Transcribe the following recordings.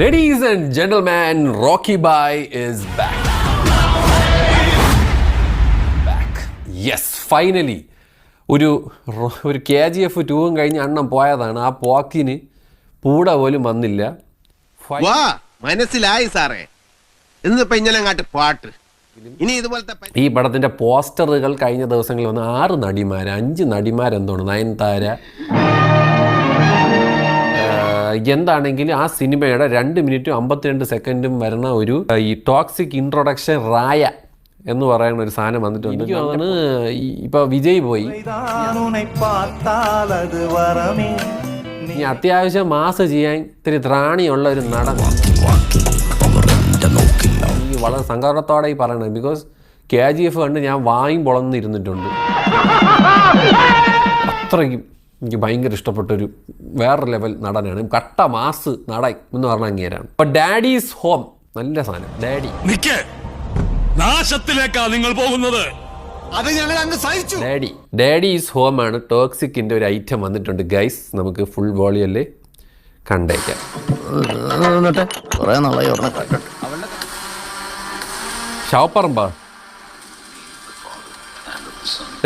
Ladies and gentlemen, Rocky Bhai is back. Yes, finally. ഒരു KGF 2 കഴിഞ്ഞ് അണ്ണം പോയതാണ്. ആ പോക്കിന് പൂട പോലും വന്നില്ല. മനസ്സിലായി സാറേ. ഇന്നിപ്പോ ഇങ്ങനെങ്ങാട്ട് പാട്ട്. ഇനി ഇതുപോലത്തെ ഈ പടത്തിന്റെ പോസ്റ്ററുകൾ കഴിഞ്ഞ ദിവസങ്ങളിൽ വന്ന 6 നടിമാർ 5 നടിമാരെന്തോണ് നയൻതാര. എന്താണെങ്കിലും ആ സിനിമയുടെ 2 മിനിറ്റും 52 സെക്കൻഡും വരുന്ന ഒരു ഈ ടോക്സിക് ഇൻട്രൊഡക്ഷൻ റായ എന്ന് പറയുന്ന ഒരു സാധനം വന്നിട്ടുണ്ട്. അതാണ് ഇപ്പൊ വിജയ് പോയി. ഇനി അത്യാവശ്യം മാസ് ചെയ്യാൻ ഇത്തിരി ത്രാണിയുള്ള ഒരു നടൻ ഈ വളരെ സങ്കടത്തോടെ ഈ പറയണത്. ബിക്കോസ് KGF കണ്ട് ഞാൻ വായും പൊളന്നിരുന്നിട്ടുണ്ട്. അത്രയ്ക്കും എനിക്ക് ഭയങ്കര ഇഷ്ടപ്പെട്ടൊരു വേറെ ലെവൽ നടനാണ്. കട്ട മാസ് നടൻ എന്ന് പറഞ്ഞ അങ്ങേരാണ്. അപ്പൊ ഡാഡീസ് ഹോം നല്ല സാധനം. നാശത്തിലേക്കാ നിങ്ങൾ പോകുന്നത്. അത് ഞങ്ങൾ അങ്ങ് സഹിച്ചു. ഡാഡീസ് ഹോം ആണ്. ടോക്സിക്കിന്റെ ഒരു ഐറ്റം വന്നിട്ടുണ്ട് ഗൈസ്. നമുക്ക് ഫുൾ വോളിയല്ലേ കണ്ടേക്കാം. ഷാപ്പറമ്പ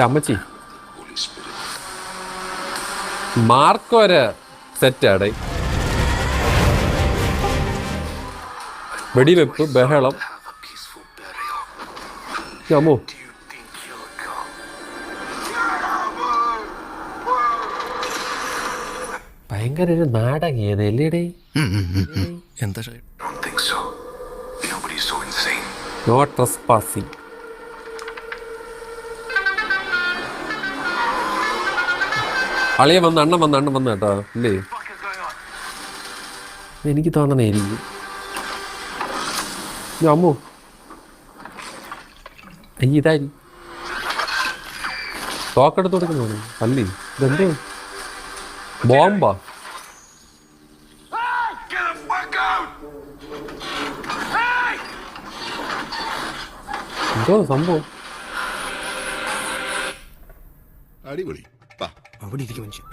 അമ്മച്ചി മാർക്കോര സെറ്റാടേ. വെടിവെപ്പ് ബഹളം അമ്മോ. ഭയങ്കര ഒരു നാടകീയത അല്ലേടേ. നോ ട്രസ്പാസിംഗ്. അളിയ വന്ന് അണ്ണൻ വന്ന് കേട്ടോ അല്ലേ. എനിക്ക് തോന്നണേരിക്കും അമ്മോ. ഇതായി തോക്കെടുത്ത് കൊടുക്കുന്നു അല്ലേ. ഇതെന്തോ ബോംബാ. എന്തോ സംഭവം. അടിപൊളി. അവിടെ ഇരിക്കും മനുഷ്യൻ.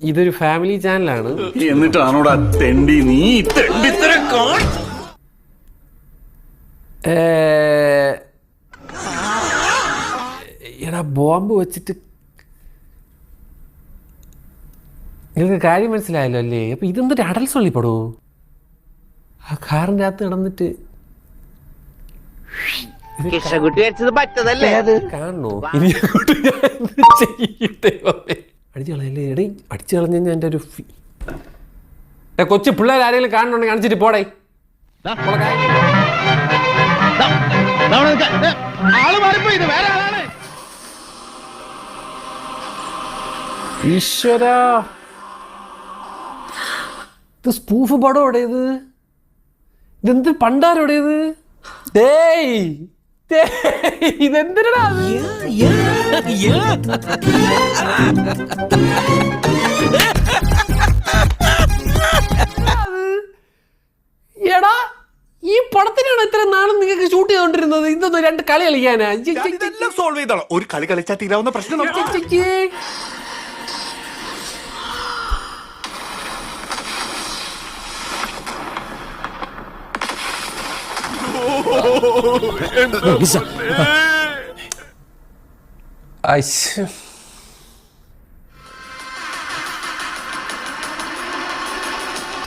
ഇതൊരു ഫാമിലി ചാനലാണ്. എന്നിട്ടാണോടാ തെണ്ടി നീ എടാ ബോംബ് വെച്ചിട്ട് നിങ്ങൾക്ക് കാര്യം മനസ്സിലായല്ലോ അല്ലേ. അപ്പൊ ഇതെന്തൊരു അടൽസ് ഉള്ളിപ്പെടൂ. ആ കാറിൻ്റെ അകത്ത് കിടന്നിട്ട് കാണണോ. അടിച്ചു കളയല്ലേ എടേ. അടിച്ചു കളഞ്ഞ എൻ്റെ ഒരു കൊച്ചു പിള്ളേർ ആരെങ്കിലും കാണുന്നുണ്ടെങ്കിൽ കാണിച്ചിട്ട് പോടേ. ഈശ്വരാ, ഇത് സ്പൂഫ് പടം എവിടെയത്? ഇതെന്ത് പണ്ടാരോടേത്? ഇതെന്തിനാ എടാ ഈ പടത്തിനാണ് ഇത്ര നാളും നിങ്ങൾക്ക് ഷൂട്ട് ചെയ്തോണ്ടിരുന്നത്? ഇതൊന്നും 2 കളി കളിക്കാനാ? സോൾവ് ചെയ്തോളാം. ഒരു കളി കളിച്ചാൽ തീരാവുന്ന പ്രശ്നം.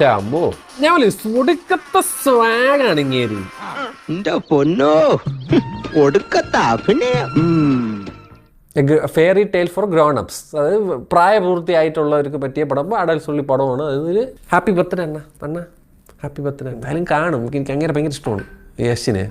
അമ്മോ ഞാൻ ഒടുക്കത്തെ സ്വാഗാണ് ഇങ്ങേരി. എന്റെ പൊന്നോ ഒടുക്കത്തെ അഭിനയം. Fairy tale four grown ups. അത് പ്രായപൂർത്തിയായിട്ടുള്ളവർക്ക് പറ്റിയ പടം. അഡൽസ് ഉള്ളി പടമാണ്. അതൊരു ഹാപ്പി ബർത്ത്ഡേ അണ്ണ ഹാപ്പി ബർത്ത്ഡേ. എന്തായാലും കാണും. എനിക്ക് അങ്ങനെ ഭയങ്കര ഇഷ്ടമാണ് യശിനെ.